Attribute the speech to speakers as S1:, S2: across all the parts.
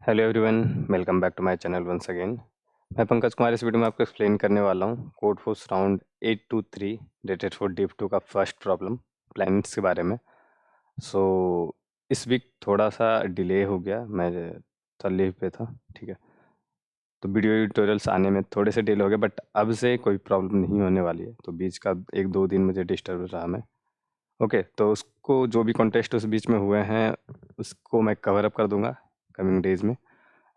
S1: Hello everyone, welcome back to my channel once again. मैं पंकज कुमार इस video में आपको एक्सप्लेन करने वाला हूँ code force round 823 dated for deep 2 का फर्स्ट प्रॉब्लम प्लैनेट्स के बारे में। सो इस वीक थोड़ा सा डिले हो गया, मैं थोड़ा लीव पे था, ठीक है। तो वीडियो ट्यूटोरियल्स आने में थोड़े से डिले हो गए, बट अब से कोई प्रॉब्लम नहीं होने वाली है। तो बीच का 1-2 दिन मुझे डिस्टर्ब रहा मैं। ओके, तो उसको जो भी कॉन्टेस्ट उस बीच में हुए हैं उसको मैं कवर अप कर दूंगा कमिंग डेज में।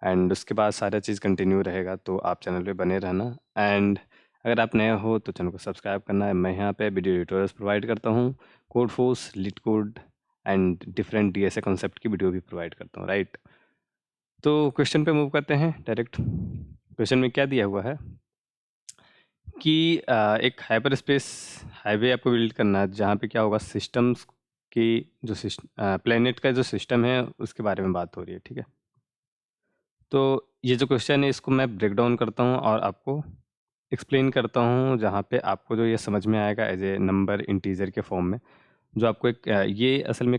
S1: एंड उसके बाद सारा चीज़ कंटिन्यू रहेगा, तो आप चैनल पे बने रहना। एंड अगर आप नए हो तो चैनल को सब्सक्राइब करना है। मैं यहाँ पे वीडियो ट्यूटोरियल्स प्रोवाइड करता हूँ, Codeforces, LeetCode and different DSA concept की वीडियो भी प्रोवाइड करता हूँ, राइट। तो क्वेश्चन पे मूव करते हैं डायरेक्ट। क्वेश्चन में क्या दिया हुआ है कि एक हाइपर स्पेस हाईवे आपको बिल्ड करना है, जहाँ पे क्या होगा, सिस्टम्स की जो प्लेनेट का जो सिस्टम है उसके बारे में बात हो रही है, ठीक है। तो ये जो क्वेश्चन है इसको मैं ब्रेक डाउन करता हूँ और आपको एक्सप्लेन करता हूँ, जहाँ पे आपको जो ये समझ में आएगा एज ए नंबर इंटीजर के फॉर्म में, जो आपको एक ये असल में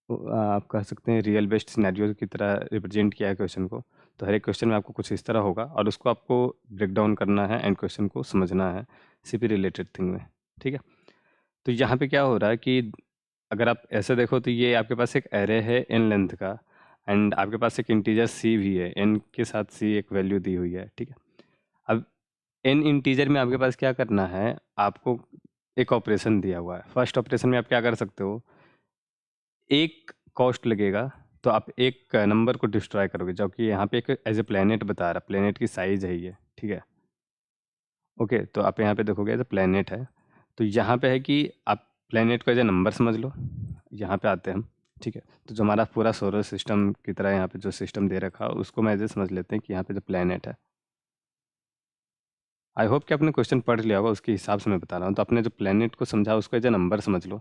S1: आप कह सकते हैं रियल बेस्ड सिनेरियो की तरह रिप्रेजेंट किया है क्वेश्चन को। तो हर एक क्वेश्चन में आपको कुछ इस तरह होगा और उसको आपको ब्रेक डाउन करना है एंड क्वेश्चन को समझना है सीपी रिलेटेड थिंग में, ठीक है। तो यहाँ पे क्या हो रहा है कि अगर आप ऐसे देखो तो ये आपके पास एक एरे है एन लेंथ का, एंड आपके पास एक इंटीजर सी भी है, एन के साथ सी एक वैल्यू दी हुई है, ठीक है। अब एन इंटीजर में आपके पास क्या करना है, आपको एक ऑपरेशन दिया हुआ है। फर्स्ट ऑपरेशन में आप क्या कर सकते हो, एक कॉस्ट लगेगा, तो आप एक नंबर को डिस्ट्रॉय करोगे, जो कि यहाँ पे एक एज ए प्लेनेट बता रहा है, प्लेनेट की साइज है ये, ठीक है। ओके, तो आप यहाँ पे देखोगे एज ए प्लेनेट है। तो यहाँ पे है कि आप प्लेनेट को एज ए नंबर समझ लो। यहाँ पे आते हैं हम, ठीक है। तो जो हमारा पूरा सोलर सिस्टम की तरह यहाँ पे जो सिस्टम दे रखा है उसको मैं एज ए समझ लेते हैं कि यहाँ पे जो प्लेनेट है। आई होप कि आपने क्वेश्चन पढ़ लिया होगा, उसके हिसाब से मैं बता रहा हूँ। तो आपने जो प्लेनेट को समझा उसको एज ए नंबर समझ लो,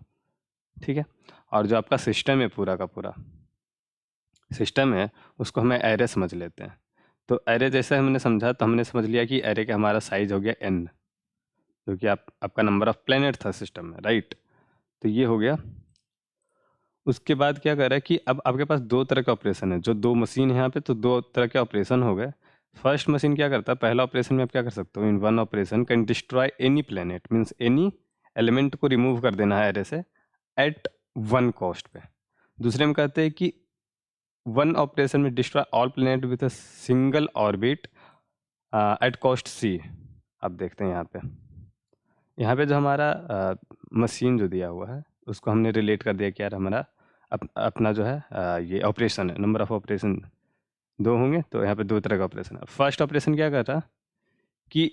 S1: ठीक है। और जो आपका सिस्टम है, पूरा का पूरा सिस्टम है, उसको हमें एरे समझ लेते हैं। तो एरे जैसे हमने समझा, तो हमने समझ लिया कि एरे का हमारा साइज हो गया n, जो कि आपका नंबर ऑफ प्लेनेट था सिस्टम में, राइट। तो ये हो गया। उसके बाद क्या कर रहा है कि अब आपके पास दो तरह के ऑपरेशन है, जो दो मशीन है यहाँ पे, तो दो तरह के ऑपरेशन हो गए। फर्स्ट मशीन क्या करता है, पहला ऑपरेशन में आप क्या कर सकते हो, in one operation can destroy any planet, means any element को रिमूव कर देना है एरे से एट वन कॉस्ट पे। दूसरे में कहते हैं कि वन ऑपरेशन में destroy all planet with a single orbit at cost C. अब देखते हैं यहाँ पे जो हमारा मशीन जो दिया हुआ है उसको हमने रिलेट कर दिया कि यार हमारा अपना जो है ये ऑपरेशन है, नंबर ऑफ ऑपरेशन दो होंगे, तो यहाँ पे दो तरह का ऑपरेशन है। फर्स्ट ऑपरेशन क्या कर रहा कि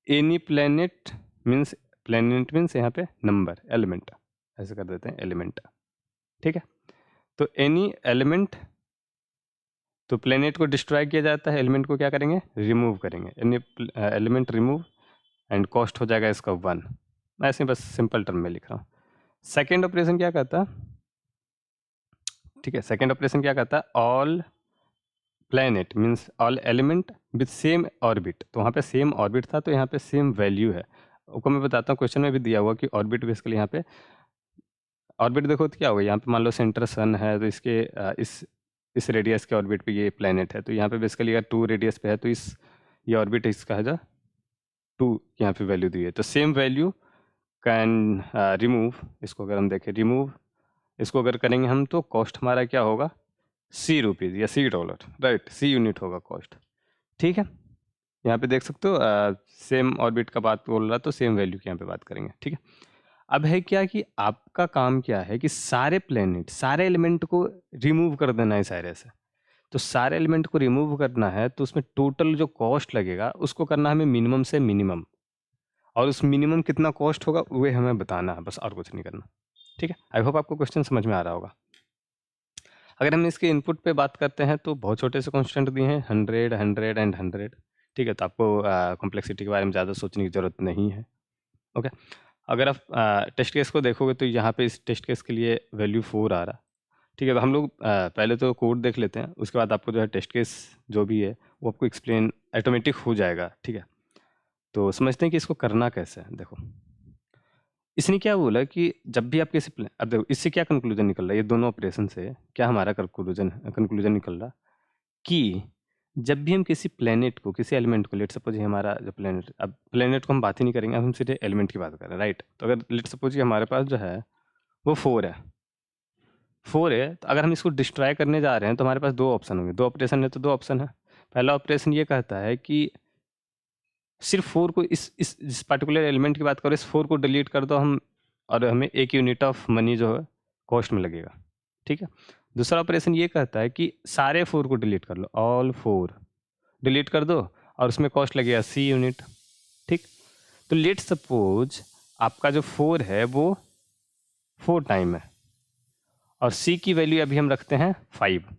S1: एनी प्लेनेट मीन्स यहाँ पे नंबर एलिमेंट, ऐसे कर देते हैं एलिमेंट, ठीक है। तो एनी एलिमेंट, तो प्लेनेट को डिस्ट्रॉय किया जाता है, एलिमेंट को क्या करेंगे, रिमूव करेंगे। Any element remove and cost हो जाएगा इसका 1। मैं ऐसे बस सिंपल टर्म में लिख रहा हूँ। सेकेंड ऑपरेशन क्या कहता है, ठीक है, सेकेंड ऑपरेशन क्या कहता है, all planet means all element with same orbit. तो वहाँ पे सेम ऑर्बिट था, तो यहाँ पे सेम वैल्यू है। उसको मैं बताता हूँ, क्वेश्चन में भी दिया हुआ कि ऑर्बिट बेसिकली यहाँ पे ऑर्बिट देखो तो क्या होगा, यहाँ पे मान लो सेंटर सन है, तो इसके इस रेडियस के ऑर्बिट पे ये प्लेनेट है। तो यहाँ पे बेसिकली अगर 2 रेडियस पे है, तो ये ऑर्बिट इसका है जो 2 यहाँ पे वैल्यू दी है। तो सेम वैल्यू कैन रिमूव, इसको अगर हम देखें रिमूव, इसको अगर करेंगे हम, तो कॉस्ट हमारा क्या होगा, ₹C या $C, राइट, C यूनिट होगा कॉस्ट, ठीक है। यहाँ पे देख सकते हो सेम ऑर्बिट का बात बोल रहा, तो सेम वैल्यू की यहाँ पे बात करेंगे, ठीक है। अब है क्या कि आपका काम क्या है कि सारे प्लेनेट, सारे एलिमेंट को रिमूव कर देना है सारे से। तो सारे एलिमेंट को रिमूव करना है, तो उसमें टोटल जो कॉस्ट लगेगा उसको करना हमें मिनिमम से मिनिमम, और उस मिनिमम कितना कॉस्ट होगा वो हमें बताना है, बस और कुछ नहीं करना, ठीक है। आई होप आपको क्वेश्चन समझ में आ रहा होगा। अगर हम इसके इनपुट पे बात करते हैं, तो बहुत छोटे से कॉन्स्टेंट दिए हैं, 100, 100 एंड 100, ठीक है। तो आपको कॉम्प्लेक्सिटी के बारे में ज़्यादा सोचने की ज़रूरत नहीं है, ओके। अगर आप टेस्ट केस को देखोगे, तो यहाँ पे इस टेस्ट केस के लिए वैल्यू 4 आ रहा, ठीक है। तो हम लोग पहले तो कोड देख लेते हैं, उसके बाद आपको जो है टेस्ट केस जो भी है वो आपको एक्सप्लेन ऑटोमेटिक हो जाएगा, ठीक है। तो समझते हैं कि इसको करना कैसे है। देखो, इसने क्या बोला कि जब भी आप किसी अब देखो इससे क्या कंक्लूजन निकल रहा है, ये दोनों ऑपरेशन से क्या हमारा कंक्लूजन निकल रहा कि जब भी हम किसी प्लेनेट को, किसी एलिमेंट को, लेट सपोज ये हमारा जो प्लेनेट, अब प्लेनेट को हम बात ही नहीं करेंगे, अब हम सीधे एलिमेंट की बात कर रहे हैं, राइट। तो अगर लेट सपोज ये हमारे पास जो है वो 4 है, 4 है, तो अगर हम इसको डिस्ट्रॉय करने जा रहे हैं तो हमारे पास 2 ऑप्शन होंगे, 2 ऑपरेशन है तो 2 ऑप्शन है। पहला ऑपरेशन ये कहता है कि सिर्फ 4 को इस जिस पर्टिकुलर एलिमेंट की बात करें, इस 4 को डिलीट कर दो हम, और हमें 1 यूनिट ऑफ मनी जो है कॉस्ट में लगेगा, ठीक है। दूसरा ऑपरेशन ये कहता है कि सारे 4 को डिलीट कर लो, ऑल 4 डिलीट कर दो, और उसमें कॉस्ट लगेगा C यूनिट, ठीक। तो लेट सपोज आपका जो 4 है वो 4 टाइम है, और C की वैल्यू अभी हम रखते हैं 5।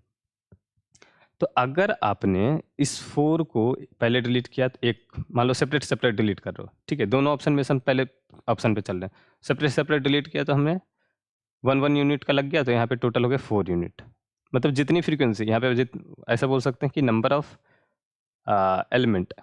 S1: तो अगर आपने इस 4 को पहले डिलीट किया, तो एक मान लो सेपरेट सेपरेट डिलीट कर रहे हो, ठीक है, दोनों ऑप्शन में से हम पहले ऑप्शन पे चल रहे हैं, सेपरेट सेपरेट डिलीट किया तो हमें 1 यूनिट का लग गया, तो यहाँ पे टोटल हो गया 4 यूनिट। मतलब जितनी फ्रीक्वेंसी यहाँ पे ऐसा बोल सकते हैं कि नंबर ऑफ एलिमेंट,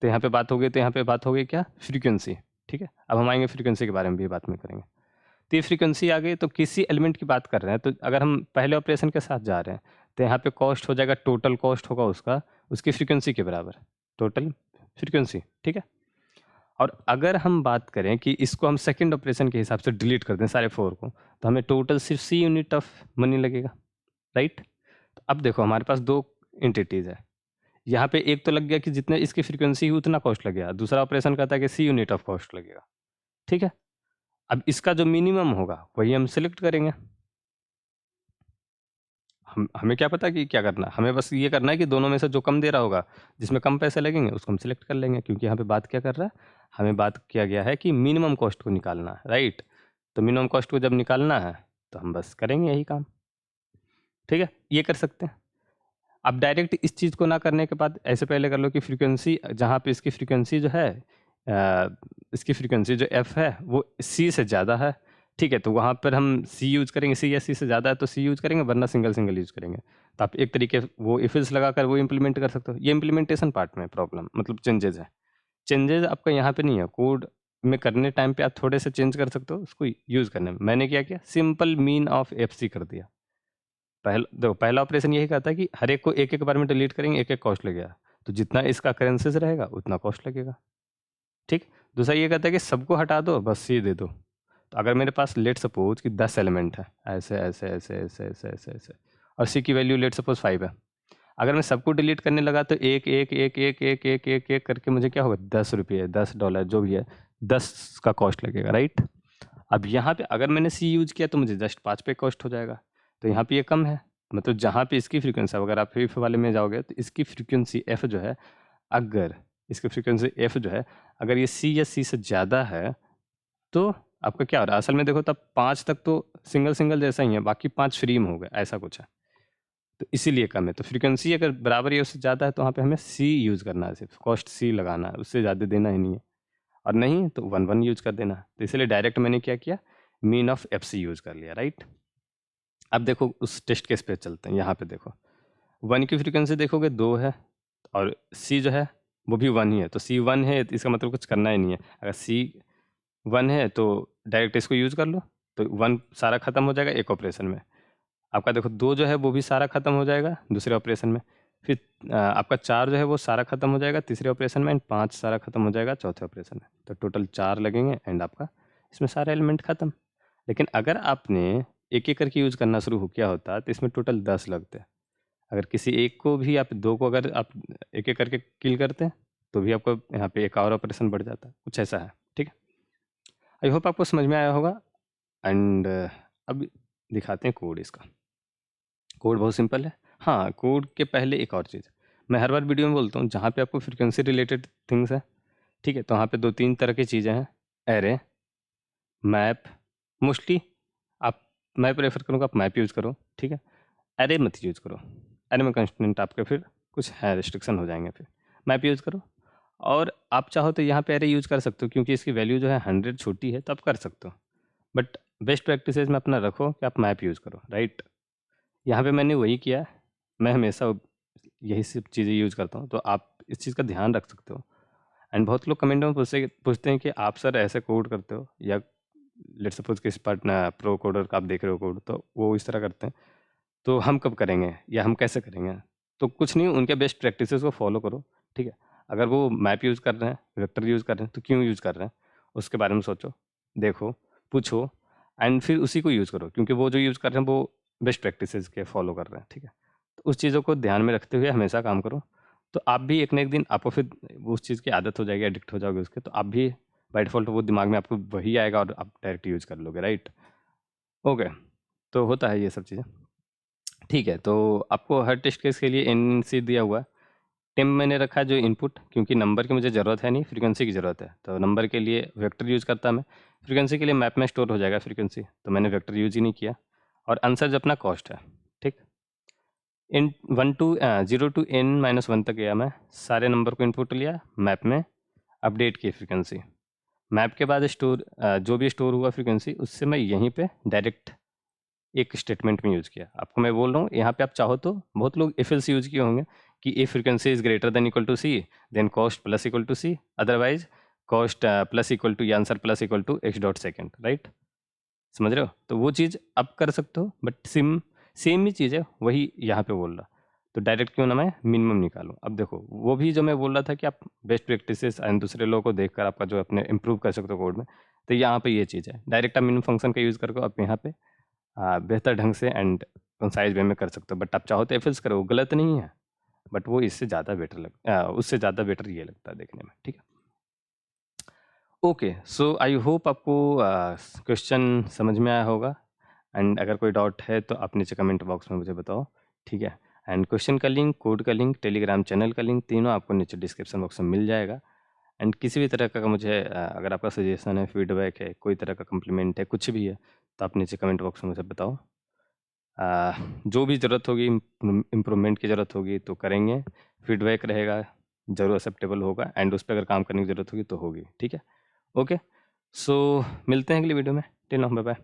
S1: तो यहाँ पे बात हो गई, तो यहाँ पे बात हो गई क्या, फ्रीक्वेंसी, ठीक है। अब हम आएंगे फ्रीक्वेंसी के बारे में भी बात में करेंगे। तो ये फ्रीक्वेंसी आ गई, तो किसी एलिमेंट की बात कर रहे हैं, तो अगर हम पहले ऑपरेशन के साथ जा रहे हैं तो यहाँ पे कॉस्ट हो जाएगा, टोटल कॉस्ट होगा उसका उसकी फ्रीक्वेंसी के बराबर, टोटल फ्रीक्वेंसी, ठीक है। और अगर हम बात करें कि इसको हम सेकंड ऑपरेशन के हिसाब से डिलीट कर दें सारे 4 को, तो हमें टोटल सिर्फ C यूनिट ऑफ मनी लगेगा, राइट। तो अब देखो हमारे पास 2 एंटिटीज़ है, यहाँ पे एक तो लग गया कि जितने इसकी फ्रीक्वेंसी हुई उतना कॉस्ट लगेगा, दूसरा ऑपरेशन कहता है कि C यूनिट ऑफ कॉस्ट लगेगा, ठीक है। अब इसका जो मिनिमम होगा वही हम सेलेक्ट करेंगे। हमें क्या पता कि क्या करना है, हमें बस ये करना है कि दोनों में से जो कम दे रहा होगा, जिसमें कम पैसे लगेंगे उसको हम सिलेक्ट कर लेंगे, क्योंकि यहाँ पे बात क्या कर रहा है, हमें बात किया गया है कि मिनिमम कॉस्ट को निकालना है, राइट। तो मिनिमम कॉस्ट को जब निकालना है तो हम बस करेंगे यही काम, ठीक है, ये कर सकते हैं। अब डायरेक्ट इस चीज़ को ना करने के बाद ऐसे पहले कर लो कि फ्रीक्वेंसी, जहाँ पे इसकी फ्रीक्वेंसी जो है इसकी फ्रीक्वेंसी जो एफ है वो C से ज़्यादा है, ठीक है, तो वहाँ पर हम C यूज़ करेंगे, C या C से ज़्यादा है तो C यूज़ करेंगे, वरना सिंगल सिंगल यूज़ करेंगे। तो आप एक तरीके वो इफिल्स लगाकर वो इम्प्लीमेंट कर सकते हो। ये इम्प्लीमेंटेशन पार्ट में प्रॉब्लम, मतलब चेंजेस है, चेंजेस आपका यहाँ पे नहीं है, कोड में करने टाइम पे आप थोड़े से चेंज कर सकते हो उसको यूज़ करने में। मैंने क्या किया, सिंपल मीन ऑफ FC कर दिया। पहला ऑपरेशन यही कहता है कि हर एक को एक एक बार में डिलीट करेंगे, एक एक कॉस्ट लगेगा, तो जितना इसका करेंसीज रहेगा उतना कॉस्ट लगेगा, ठीक। दूसरा ये कहता है कि सबको हटा दो, बस C दे दो। तो अगर मेरे पास लेट सपोज कि 10 एलिमेंट है, ऐसे ऐसे ऐसे ऐसे ऐसे ऐसे ऐसे, और C की वैल्यू लेट सपोज 5 है, अगर मैं सबको डिलीट करने लगा तो एक एक एक एक एक एक एक एक करके मुझे क्या होगा, 10 रुपये, $10 जो भी है, 10 का कॉस्ट लगेगा, राइट। अब यहाँ पे अगर मैंने C यूज किया तो मुझे जस्ट 5 पे कॉस्ट हो जाएगा, तो यहाँ पे ये कम है, मतलब जहाँ पे इसकी फ्रीक्वेंसी, अगर आप फिफ्थ वाले में जाओगे तो इसकी फ्रीक्वेंसी F जो है, अगर इसकी फ्रीक्वेंसी F जो है, अगर ये C या C से ज़्यादा है तो आपका क्या हो रहा है, असल में देखो तब 5 तक तो सिंगल सिंगल जैसा ही है, बाकी 5 फ्री में हो गए, ऐसा कुछ है, तो इसीलिए कम है। तो फ्रीक्वेंसी अगर बराबर या उससे ज़्यादा है तो वहाँ पे हमें C यूज़ करना है, सिर्फ कॉस्ट C लगाना है, उससे ज़्यादा देना ही नहीं है, और नहीं तो 1 यूज़ कर देना। तो इसलिए डायरेक्ट मैंने क्या किया, मीन ऑफ FC यूज़ कर लिया, राइट। अब देखो उस टेस्ट केस पे चलते हैं, यहाँ पे देखो 1 की फ्रीक्वेंसी देखोगे 2 है, और C जो है वो भी 1 ही है, तो C 1 है तो इसका मतलब कुछ करना ही नहीं है, अगर C 1 है तो डायरेक्ट इसको यूज़ कर लो, तो 1 सारा ख़त्म हो जाएगा एक ऑपरेशन में। आपका देखो 2 जो है वो भी सारा ख़त्म हो जाएगा दूसरे ऑपरेशन में, फिर आपका 4 जो है वो सारा ख़त्म हो जाएगा तीसरे ऑपरेशन में, एंड 5 सारा ख़त्म हो जाएगा चौथे ऑपरेशन में, तो टोटल 4 लगेंगे, एंड आपका इसमें सारे एलिमेंट ख़त्म। लेकिन अगर आपने एक एक करके यूज़ करना शुरू किया होता तो इसमें टोटल 10 लगते। अगर किसी एक को भी आप, 2 को अगर आप एक एक करके किल करते हैं तो भी आपको यहाँ पे एक और ऑपरेशन बढ़ जाता है, कुछ ऐसा है, ठीक है। आई होप आपको समझ में आया होगा। एंड अब दिखाते हैं कोड इसका। कोड बहुत सिंपल है। हाँ, कोड के पहले एक और चीज़, मैं हर बार वीडियो में बोलता हूँ, जहाँ पे आपको फ्रीक्वेंसी रिलेटेड थिंग्स है, ठीक है, तो वहाँ पे 2-3 तरह की चीज़ें हैं, एरे, मैप। मोस्टली आप, मैं प्रेफर करूँगा आप मैप यूज़ करो, ठीक है, एरे मत यूज़ करो, एरे में कंस्टेंट आपके फिर कुछ है, रिस्ट्रिक्शन हो जाएंगे, फिर मैप यूज़ करो। और आप चाहो तो यहाँ पे एरे यूज़ कर सकते हो, क्योंकि इसकी वैल्यू जो है 100 छोटी है, तो आप कर सकते हो, बट बेस्ट प्रैक्टिसेस में अपना रखो कि आप मैप यूज़ करो, राइट। यहाँ पे मैंने वही किया है, मैं हमेशा यही सब चीज़ें यूज़ करता हूँ, तो आप इस चीज़ का ध्यान रख सकते हो। एंड बहुत लोग कमेंट में पूछते हैं कि आप सर ऐसे कोड करते हो, या लेट्स सपोज किस पार्टनर प्रो कोडर का आप देख रहे हो कोड, तो वो इस तरह करते हैं, तो हम कब करेंगे या हम कैसे करेंगे। तो कुछ नहीं, उनके बेस्ट प्रैक्टिसेस को फॉलो करो, ठीक है। अगर वो मैप यूज़ कर रहे हैं, वेक्टर यूज़ कर रहे हैं, तो क्यों यूज़ कर रहे हैं, उसके बारे में सोचो, देखो, पूछो, एंड फिर उसी को यूज़ करो, क्योंकि वो जो यूज़ कर रहे हैं वो बेस्ट प्रैक्टिसेस के फॉलो कर रहे हैं, ठीक है। तो उस चीज़ों को ध्यान में रखते हुए हमेशा काम करो, तो आप भी एक ना एक दिन आपको फिर वो उस चीज़ की आदत हो जाएगी, एडिक्ट हो जाओगे उसके, तो आप भी बाय डिफ़ॉल्ट वो दिमाग में आपको वही आएगा और आप डायरेक्ट यूज़ कर लोगे, राइट? ओके, तो होता है ये सब चीज़ें। ठीक है, तो आपको हर टेस्ट केस के लिए एनसी दिया हुआ है। टेम्प मैंने रखा है जो इनपुट, क्योंकि नंबर की मुझे ज़रूरत है नहीं, फ्रीक्वेंसी की ज़रूरत है। तो नंबर के लिए वेक्टर यूज़ करता मैं, फ्रीक्वेंसी के लिए मैप में स्टोर हो जाएगा फ्रीक्वेंसी, तो मैंने वेक्टर यूज़ ही नहीं किया। और आंसर जो अपना कॉस्ट है, ठीक। इन 0 टू n-1 तक गया मैं, सारे नंबर को इनपुट लिया, मैप में अपडेट की फ्रीक्वेंसी। मैप के बाद स्टोर जो भी स्टोर हुआ फ्रीक्वेंसी, उससे मैं यहीं पे डायरेक्ट एक स्टेटमेंट में यूज़ किया। आपको मैं बोल रहा हूँ, यहाँ पे आप चाहो तो बहुत लोग इफ एल्स यूज़ किए होंगे कि if frequency is greater than equal to C, then cost plus equal to C, otherwise cost plus equal to, या answer plus equal to x dot second, right? समझ रहे हो? तो वो चीज़ आप कर सकते हो, बट सेम ही चीज़ है, वही यहाँ पे बोल रहा। तो डायरेक्ट क्यों ना मैं मिनिमम निकालूँ। अब देखो, वो भी जो मैं बोल रहा था कि आप बेस्ट प्रैक्टिसेस एंड दूसरे लोगों को देखकर आपका जो अपने इम्प्रूव कर सकते हो कोड में, तो यहाँ पे ये चीज़ है, डायरेक्ट आप मिनिमम फंक्शन का यूज़ करके आप यहाँ पे बेहतर ढंग से एंड कंसाइज वे में कर सकते हो। बट आप चाहो तो एफ एल्स करो, गलत नहीं है, बट वो इससे ज़्यादा बेटर उससे ज़्यादा बेटर ये लगता है देखने में, ठीक है। ओके, सो आई होप आपको क्वेश्चन समझ में आया होगा, एंड अगर कोई डाउट है तो आप नीचे कमेंट बॉक्स में मुझे बताओ, ठीक है। एंड क्वेश्चन का लिंक, कोड का लिंक, टेलीग्राम चैनल का लिंक, तीनों आपको नीचे डिस्क्रिप्शन बॉक्स में मिल जाएगा। एंड किसी भी तरह का मुझे अगर आपका सजेशन है, फीडबैक है, कोई तरह का कम्प्लीमेंट है, कुछ भी है, तो आप नीचे कमेंट बॉक्स में मुझे बताओ। जो भी ज़रूरत होगी, इम्प्रूवमेंट की ज़रूरत होगी तो करेंगे, फीडबैक रहेगा, ज़रूर एक्सेप्टेबल होगा, एंड उस पर अगर काम करने की ज़रूरत होगी तो होगी, ठीक है। ओके, सो मिलते हैं अगली वीडियो में, टिल नाउ बाय बाय।